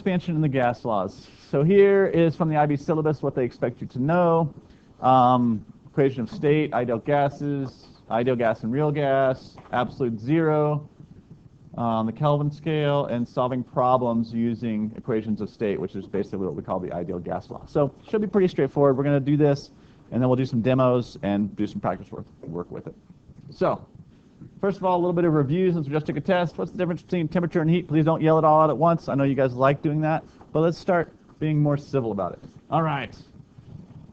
Expansion in the gas laws. So here is from the IB syllabus what they expect you to know. Equation of state, ideal gases, ideal gas and real gas, absolute zero, the Kelvin scale, and solving problems using equations of state, which is basically what we call the ideal gas law. So should be pretty straightforward. We're going to do this, and then we'll do some demos and do some practice work with it. So first of all, a little bit of review since we just took a test. What's the difference between temperature and heat? Please don't yell it all out at once. I know you guys like doing that, but let's start being more civil about it. All right.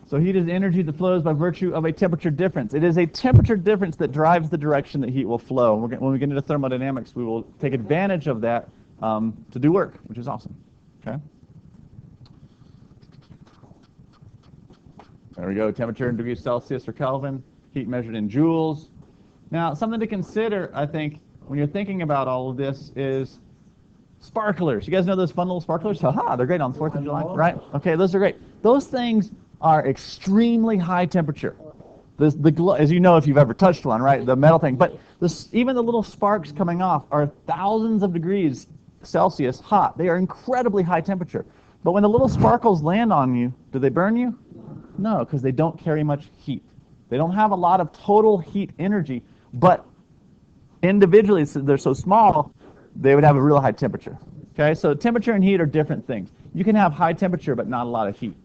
So heat is energy that flows by virtue of a temperature difference. It is a temperature difference that drives the direction that heat will flow. When we get into thermodynamics, we will take advantage of that to do work, which is awesome. Okay. There we go. Temperature in degrees Celsius or Kelvin. Heat measured in joules. Now, something to consider, I think, when you're thinking about all of this is sparklers. You guys know those fun little sparklers? Haha, they're great on the 4th of July, right? Okay, those are great. Those things are extremely high temperature. As you know if you've ever touched one, right? The metal thing. But even the little sparks coming off are thousands of degrees Celsius hot. They are incredibly high temperature. But when the little sparkles land on you, do they burn you? No, because they don't carry much heat. They don't have a lot of total heat energy, but individually, they're so small, they would have a real high temperature. Okay, so temperature and heat are different things. You can have high temperature, but not a lot of heat.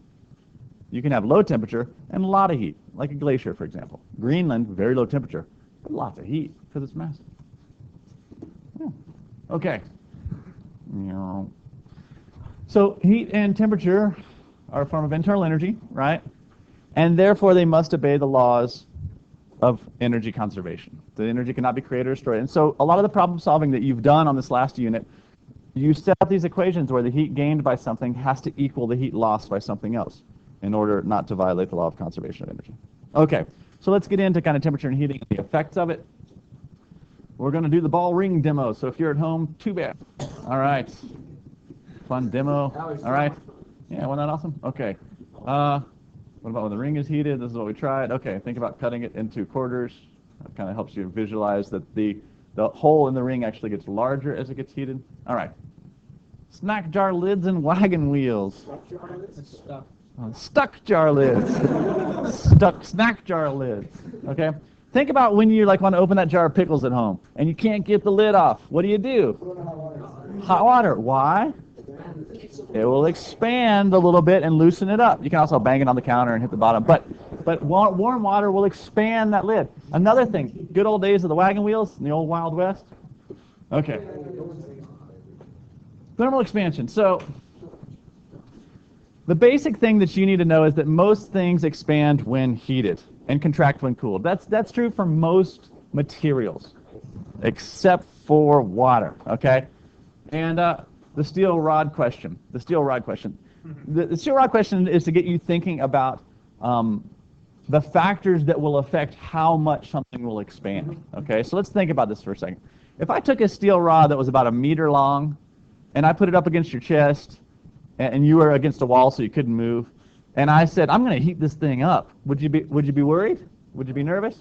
You can have low temperature and a lot of heat, like a glacier, for example. Greenland, very low temperature, but lots of heat because it's massive. Yeah. Okay. So heat and temperature are a form of internal energy, right? And therefore, they must obey the laws of energy conservation. The energy cannot be created or destroyed. And so a lot of the problem solving that you've done on this last unit, you set up these equations where the heat gained by something has to equal the heat lost by something else in order not to violate the law of conservation of energy. Okay, so let's get into kind of temperature and heating and the effects of it. We're going to do the ball ring demo, so if you're at home, too bad. All right. Fun demo. All right. Yeah, wasn't that awesome? Okay. What about when the ring is heated? This is what we tried. Okay, think about cutting it into quarters. That kind of helps you visualize that the hole in the ring actually gets larger as it gets heated. All right. Snack jar lids and wagon wheels. Stuck jar lids. Stuck snack jar lids. Okay. Think about when you want to open that jar of pickles at home and you can't get the lid off. What do? Hot water. Why? It will expand a little bit and loosen it up. You can also bang it on the counter and hit the bottom. But warm water will expand that lid. Another thing, good old days of the wagon wheels in the old Wild West. Okay. Thermal expansion. So the basic thing that you need to know is that most things expand when heated and contract when cooled. That's true for most materials, except for water. Okay. And the steel rod question. The steel rod question. The steel rod question is to get you thinking about the factors that will affect how much something will expand. Okay, so let's think about this for a second. If I took a steel rod that was about 1 meter long, and I put it up against your chest, and you were against a wall so you couldn't move, and I said, I'm going to heat this thing up, would you be worried? Would you be nervous?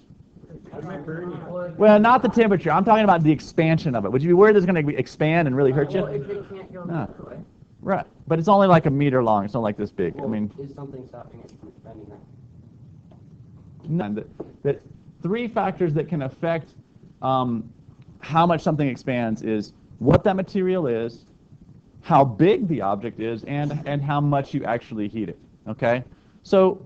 Well, not the temperature. I'm talking about the expansion of it. Would you be worried it's going to expand and really hurt you? No. Right. But it's only like 1 meter long. It's not like this big. Well, I mean, is something stopping it from expanding that? that 3 factors that can affect how much something expands is what that material is, how big the object is, and how much you actually heat it. Okay? So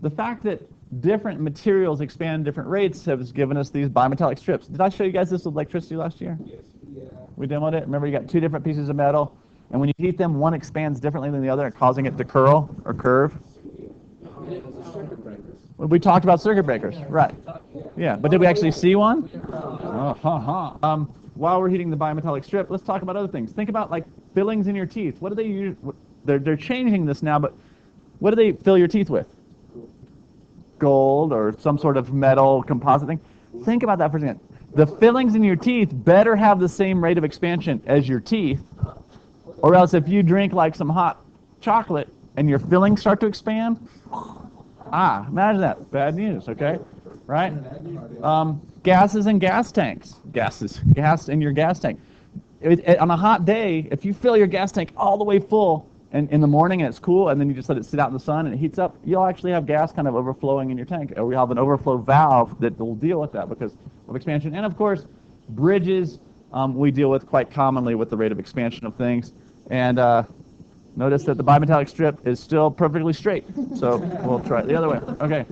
the fact that different materials expand different rates has given us these bimetallic strips. Did I show you guys this with electricity last year? Yes. Yeah. We demoed it. Remember, you got 2 different pieces of metal, and when you heat them, one expands differently than the other, causing it to curl or curve. Well, we talked about circuit breakers, right? Yeah, but did we actually see one? While we're heating the bimetallic strip, let's talk about other things. Think about like fillings in your teeth. What do they use? They're changing this now, but what do they fill your teeth with? Gold or some sort of metal composite thing. Think about that for a second. The fillings in your teeth better have the same rate of expansion as your teeth, or else if you drink like some hot chocolate and your fillings start to expand, imagine that. Bad news, okay? Right? Gases and gas tanks. Gas in your gas tank. On a hot day, if you fill your gas tank all the way full and in the morning and it's cool, and then you just let it sit out in the sun and it heats up, you'll actually have gas kind of overflowing in your tank. Or we have an overflow valve that will deal with that because of expansion. And of course, bridges we deal with quite commonly with the rate of expansion of things. And notice that the bimetallic strip is still perfectly straight. So we'll try it the other way. Okay.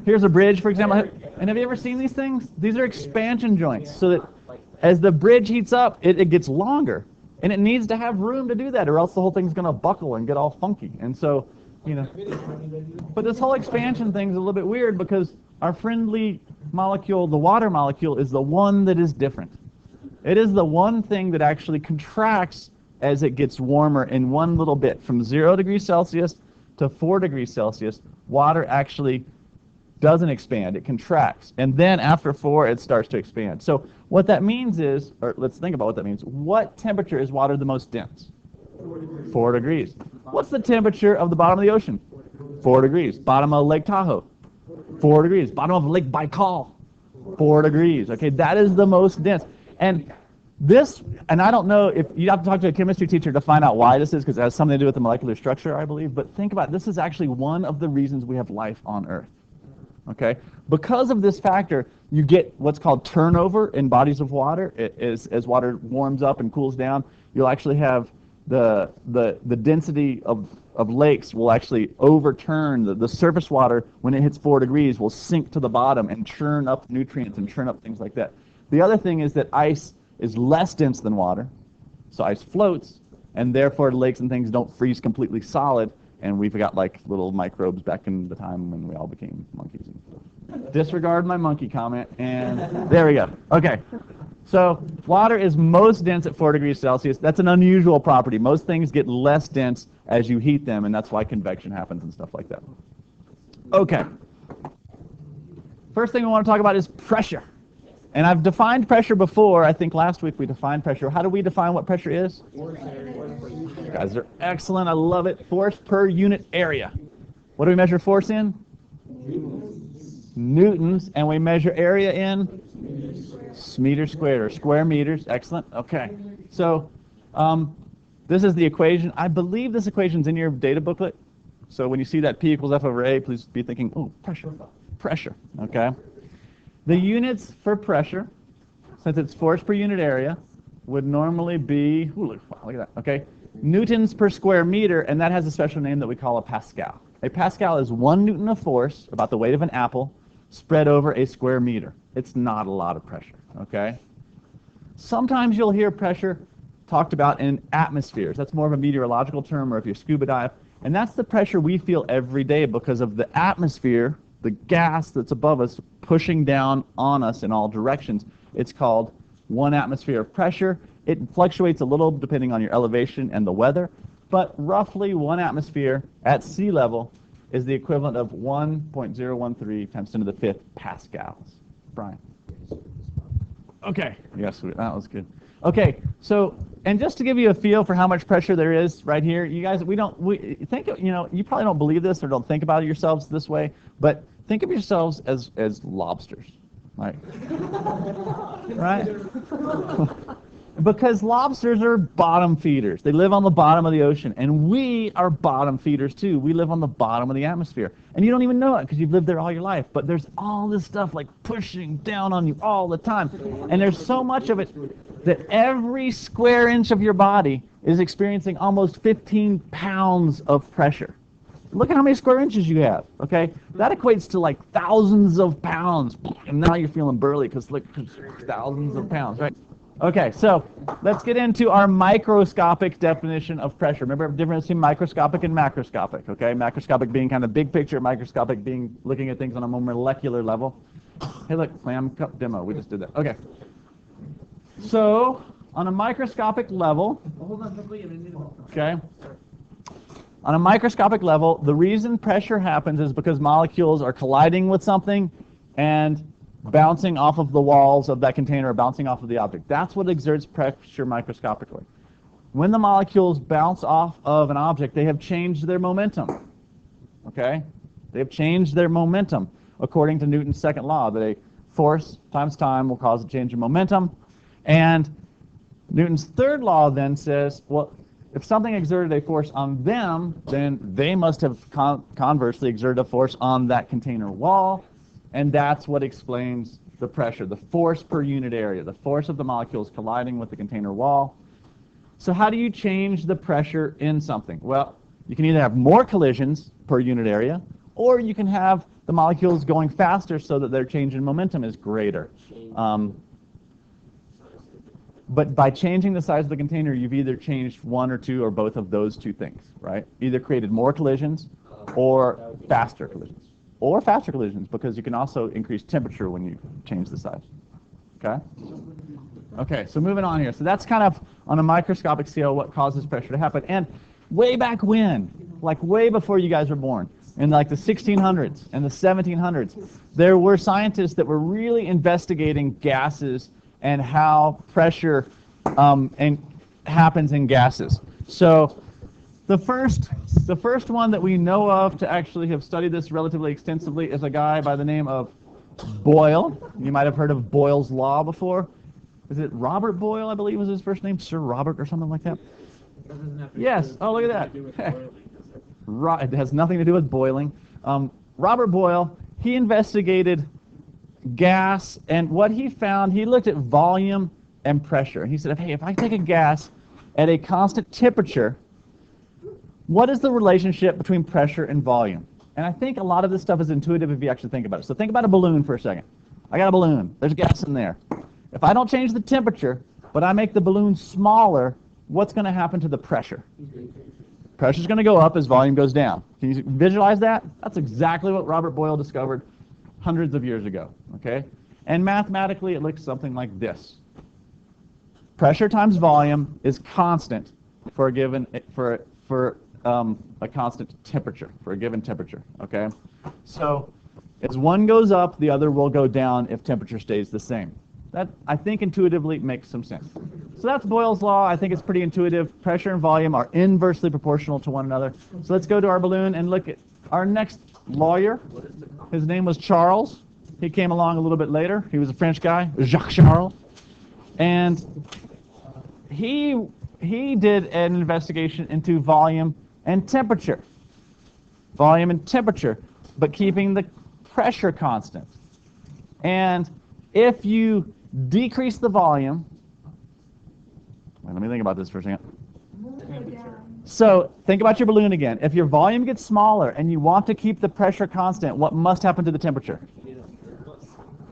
Here's a bridge, for example. And have you ever seen these things? These are expansion joints. So that as the bridge heats up, it gets longer. And it needs to have room to do that, or else the whole thing's going to buckle and get all funky. And so, but this whole expansion thing is a little bit weird because our friendly molecule, the water molecule, is the one that is different. It is the one thing that actually contracts as it gets warmer in one little bit. From 0 degrees Celsius to 4 degrees Celsius, water actually doesn't expand, it contracts. And then after 4, it starts to expand. So what that means is, or let's think about what that means. What temperature is water the most dense? 4 degrees. What's the temperature of the bottom of the ocean? 4 degrees. Bottom of Lake Tahoe? 4 degrees. Bottom of Lake Baikal? 4 degrees. Okay, that is the most dense. And this, and I don't know if you have to talk to a chemistry teacher to find out why this is, because it has something to do with the molecular structure, I believe. But think about it, this is actually one of the reasons we have life on Earth. Okay, because of this factor, you get what's called turnover in bodies of water. As water warms up and cools down, you'll actually have the density of lakes will actually overturn the surface water when it hits 4 degrees will sink to the bottom and churn up nutrients and churn up things like that. The other thing is that ice is less dense than water, so ice floats, and therefore lakes and things don't freeze completely solid, and we've got like little microbes back in the time when we all became monkeys. Disregard my monkey comment, and there we go. Okay, so water is most dense at 4 degrees Celsius. That's an unusual property. Most things get less dense as you heat them, and that's why convection happens and stuff like that. Okay, first thing we want to talk about is pressure. And I've defined pressure before. I think last week we defined pressure. How do we define what pressure is? You guys are excellent. I love it. Force per unit area. What do we measure force in? Newtons. And we measure area in? Meters squared, or square meters. Excellent. Okay. So this is the equation. I believe this equation's in your data booklet. So when you see that P equals F over A, please be thinking, oh, pressure. Pressure. Okay. The units for pressure, since it's force per unit area, would normally be, look at that, okay, newtons per square meter, and that has a special name that we call a Pascal. A Pascal is 1 Newton of force, about the weight of an apple, spread over a square meter. It's not a lot of pressure, okay? Sometimes you'll hear pressure talked about in atmospheres. That's more of a meteorological term, or if you scuba dive, and that's the pressure we feel every day because of the atmosphere, the gas that's above us pushing down on us in all directions. It's called 1 atmosphere of pressure. It fluctuates a little depending on your elevation and the weather, but roughly 1 atmosphere at sea level is the equivalent of 1.013 times 10 to the 5th pascals. Brian. Okay. Yes, that was good. Okay, so, and just to give you a feel for how much pressure there is right here, you guys, we think, you probably don't believe this or don't think about it yourselves this way, but think of yourselves as lobsters, right? Right? Because lobsters are bottom feeders. They live on the bottom of the ocean, and we are bottom feeders too. We live on the bottom of the atmosphere, and you don't even know it because you've lived there all your life, but there's all this stuff like pushing down on you all the time, and there's so much of it that every square inch of your body is experiencing almost 15 pounds of pressure. Look at how many square inches you have, okay? That equates to like thousands of pounds, and now you're feeling burly because look, thousands of pounds, right? Okay, so let's get into our microscopic definition of pressure. Remember the difference between microscopic and macroscopic, okay? Macroscopic being kind of big picture, microscopic being looking at things on a more molecular level. Hey, look, clam cup demo, we just did that. Okay. So, on a microscopic level, okay? On a microscopic level, the reason pressure happens is because molecules are colliding with something and bouncing off of the walls of that container or bouncing off of the object. That's what exerts pressure microscopically. When the molecules bounce off of an object, they have changed their momentum. Okay? They have changed their momentum according to Newton's second law, that a force times time will cause a change in momentum. And Newton's third law then says, well, if something exerted a force on them, then they must have conversely exerted a force on that container wall, and that's what explains the pressure, the force per unit area, the force of the molecules colliding with the container wall. So how do you change the pressure in something? Well, you can either have more collisions per unit area, or you can have the molecules going faster so that their change in momentum is greater. But by changing the size of the container, you've either changed one or two or both of those two things, right? Either created more collisions or faster collisions. Or faster collisions, because you can also increase temperature when you change the size. Okay? Okay, so moving on here. So that's kind of on a microscopic scale what causes pressure to happen. And way back when, like way before you guys were born, in like the 1600s and the 1700s, there were scientists that were really investigating gases and how pressure happens in gases. So the first one that we know of to actually have studied this relatively extensively is a guy by the name of Boyle. You might have heard of Boyle's law before. Is it Robert Boyle, I believe was his first name? Sir Robert or something like that? Yes. Oh, look at that. It has nothing to do with boiling. Robert Boyle, he investigated gas, and what he found, he looked at volume and pressure. And he said, hey, if I take a gas at a constant temperature, what is the relationship between pressure and volume? And I think a lot of this stuff is intuitive if you actually think about it. So think about a balloon for a second. I got a balloon. There's gas in there. If I don't change the temperature, but I make the balloon smaller, what's going to happen to the pressure? Pressure's going to go up as volume goes down. Can you visualize that? That's exactly what Robert Boyle discovered hundreds of years ago, okay? And mathematically, it looks something like this. Pressure times volume is constant for a given a constant temperature, for a given temperature, okay? So as one goes up, the other will go down if temperature stays the same. That, I think, intuitively makes some sense. So that's Boyle's law. I think it's pretty intuitive. Pressure and volume are inversely proportional to one another. So let's go to our balloon and look at our next lawyer. His name was Charles. He came along a little bit later. He was a French guy, Jacques Charles. And he did an investigation into volume and temperature. Volume and temperature, but keeping the pressure constant. And if you decrease the volume, let me think about this for a second. So think about your balloon again. If your volume gets smaller and you want to keep the pressure constant, what must happen to the temperature?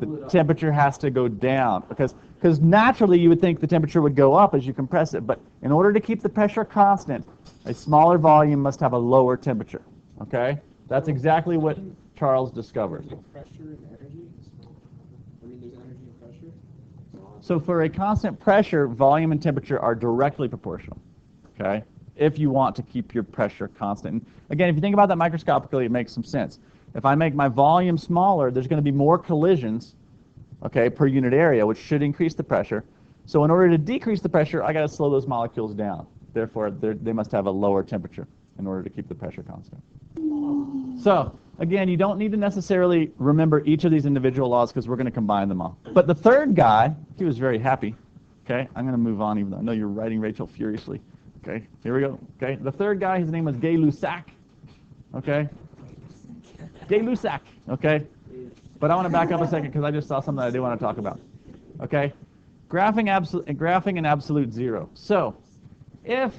The temperature has to go down because naturally you would think the temperature would go up as you compress it, but in order to keep the pressure constant, a smaller volume must have a lower temperature. Okay? That's exactly what Charles discovered. Pressure and energy? I mean, there's energy and pressure? So for a constant pressure, volume and temperature are directly proportional, okay, if you want to keep your pressure constant. And again, if you think about that microscopically, it makes some sense. If I make my volume smaller, there's going to be more collisions, okay, per unit area, which should increase the pressure. So in order to decrease the pressure, I got to slow those molecules down. Therefore, they must have a lower temperature in order to keep the pressure constant. So again, you don't need to necessarily remember each of these individual laws because we're going to combine them all. But the third guy, he was very happy. Okay, I'm going to move on even though I know you're writing Rachel furiously. Okay, here we go. Okay, the third guy, his name was Gay-Lussac. Okay, Gay-Lussac. Okay, but I want to back up a second because I just saw something I do want to talk about. Okay, graphing an absolute zero. So if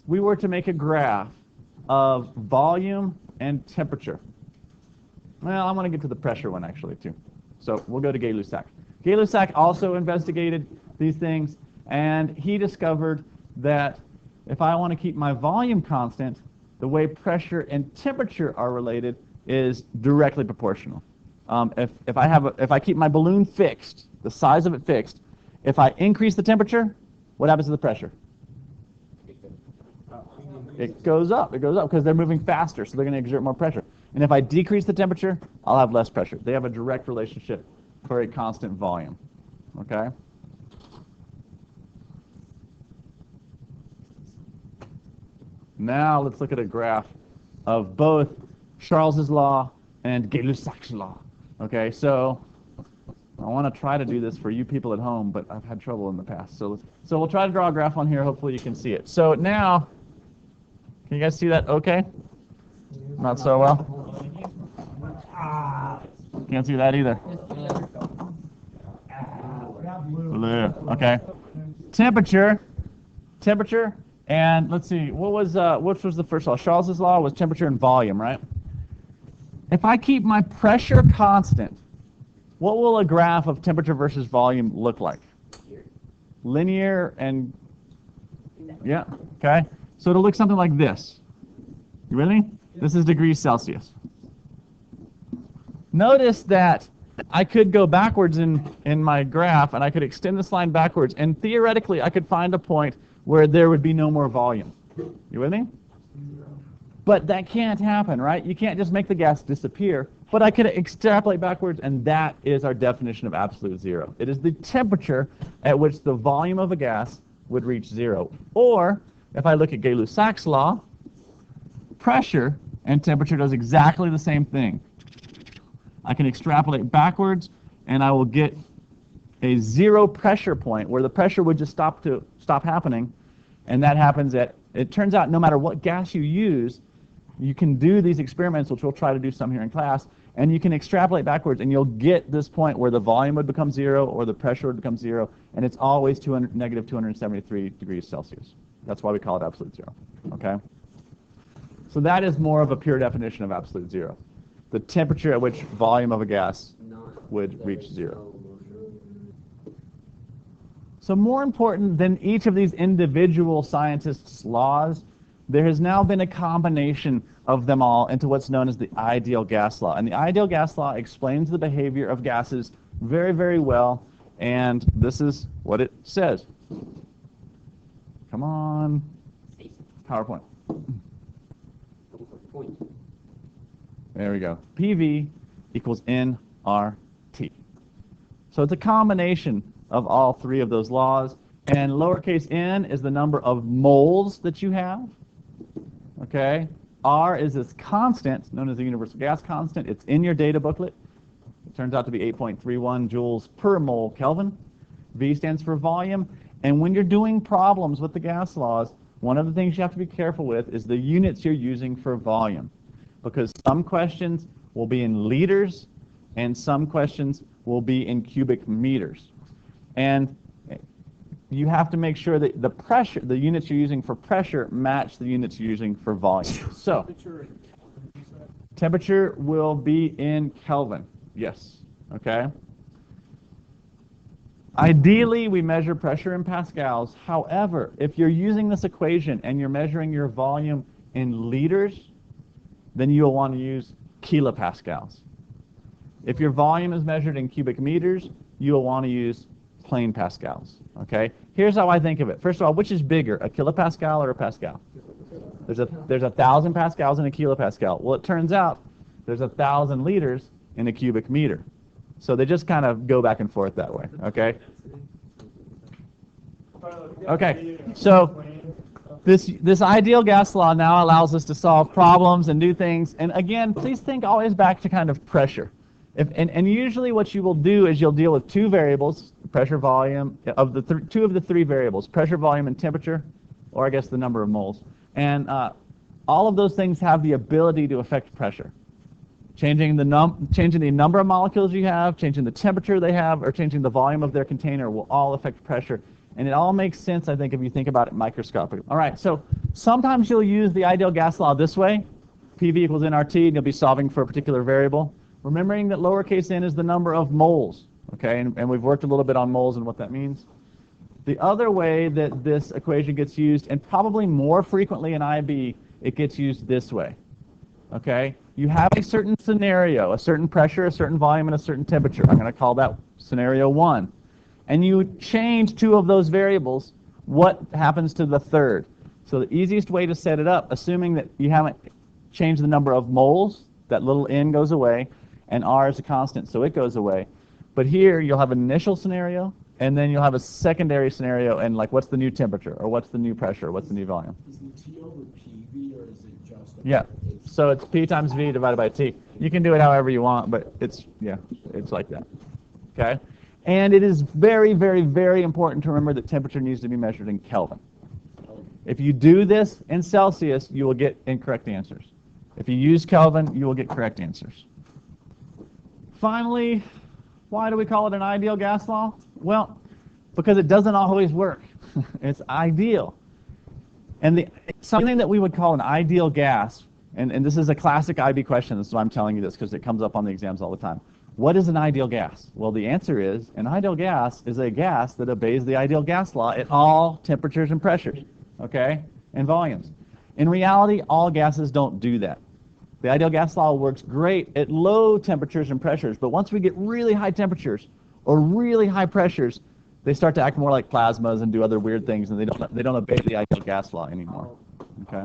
we were to make a graph of volume and temperature, well, I want to get to the pressure one actually too. So we'll go to Gay-Lussac. Gay-Lussac also investigated these things, and he discovered that if I want to keep my volume constant, the way pressure and temperature are related is directly proportional. If I keep my balloon fixed, the size of it fixed, if I increase the temperature, what happens to the pressure? It goes up. It goes up because they're moving faster, so they're going to exert more pressure. And if I decrease the temperature, I'll have less pressure. They have a direct relationship for a constant volume. Okay? Now let's look at a graph of both Charles's law and Gay-Lussac's law. Okay, so I want to try to do this for you people at home, but I've had trouble in the past. So we'll try to draw a graph on here. Hopefully you can see it. So now, can you guys see that okay? Not so well? Can't see that either. Blue. Okay. Temperature, and let's see, which was the first law? Charles's law was temperature and volume, right? If I keep my pressure constant, what will a graph of temperature versus volume look like? Linear and, yeah, okay. So it'll look something like this. You with me? This is degrees Celsius. Notice that I could go backwards in my graph, and I could extend this line backwards, and theoretically I could find a point where there would be no more volume. You with me? But that can't happen, right? You can't just make the gas disappear. But I could extrapolate backwards, and that is our definition of absolute zero. It is the temperature at which the volume of a gas would reach zero. Or, if I look at Gay-Lussac's law, pressure and temperature does exactly the same thing. I can extrapolate backwards, and I will get a zero pressure point where the pressure would just stop happening, and that happens it turns out no matter what gas you use, you can do these experiments, which we'll try to do some here in class, and you can extrapolate backwards, and you'll get this point where the volume would become zero or the pressure would become zero, and it's always negative 273 degrees Celsius. That's why we call it absolute zero, okay? So that is more of a pure definition of absolute zero. The temperature at which volume of a gas would reach zero. So more important than each of these individual scientists' laws, there has now been a combination of them all into what's known as the ideal gas law. And the ideal gas law explains the behavior of gases very, very well, and this is what it says. Come on, PowerPoint. There we go. PV equals nRT. So it's a combination of all three of those laws, and lowercase n is the number of moles that you have. Okay? R is this constant, known as the universal gas constant. It's in your data booklet. It turns out to be 8.31 joules per mole Kelvin. V stands for volume. And when you're doing problems with the gas laws, one of the things you have to be careful with is the units you're using for volume. Because some questions will be in liters, and some questions will be in cubic meters. And you have to make sure that the units you're using for pressure match the units you're using for volume. So, temperature will be in Kelvin. Yes. Okay. Ideally, we measure pressure in pascals. However, if you're using this equation and you're measuring your volume in liters, then you'll want to use kilopascals. If your volume is measured in cubic meters, you'll want to use plane pascals. Okay? Here's how I think of it. First of all, which is bigger, a kilopascal or a pascal? There's 1,000 pascals in a kilopascal. Well, it turns out there's 1,000 liters in a cubic meter. So they just kind of go back and forth that way. Okay? Okay. So this ideal gas law now allows us to solve problems and do things. And again, please think always back to kind of pressure. And usually what you will do is you'll deal with two variables, pressure, volume, of the two of the three variables, pressure, volume, and temperature, or I guess the number of moles. And all of those things have the ability to affect pressure. Changing the number of molecules you have, changing the temperature they have, or changing the volume of their container will all affect pressure. And it all makes sense, I think, if you think about it microscopically. All right, so sometimes you'll use the ideal gas law this way. PV equals nRT, and you'll be solving for a particular variable. Remembering that lowercase n is the number of moles, okay? And we've worked a little bit on moles and what that means. The other way that this equation gets used, and probably more frequently in IB, it gets used this way, okay? You have a certain scenario, a certain pressure, a certain volume, and a certain temperature. I'm going to call that scenario 1. And you change two of those variables, what happens to the third? So the easiest way to set it up, assuming that you haven't changed the number of moles, that little n goes away, and R is a constant, so it goes away. But here, you'll have an initial scenario, and then you'll have a secondary scenario, and like, what's the new temperature, or what's the new pressure, or what's the new volume? Is the T over PV, or is it just... Yeah, so it's P times V divided by T. You can do it however you want, but it's like that, okay? And it is very, very, very important to remember that temperature needs to be measured in Kelvin. If you do this in Celsius, you will get incorrect answers. If you use Kelvin, you will get correct answers. Finally, why do we call it an ideal gas law? Well, because it doesn't always work. It's ideal. And something that we would call an ideal gas, and this is a classic IB question, this is why I'm telling you this, because it comes up on the exams all the time. What is an ideal gas? Well, the answer is an ideal gas is a gas that obeys the ideal gas law at all temperatures and pressures, okay, and volumes. In reality, all gases don't do that. The ideal gas law works great at low temperatures and pressures, but once we get really high temperatures or really high pressures, they start to act more like plasmas and do other weird things, and they don't obey the ideal gas law anymore. Okay.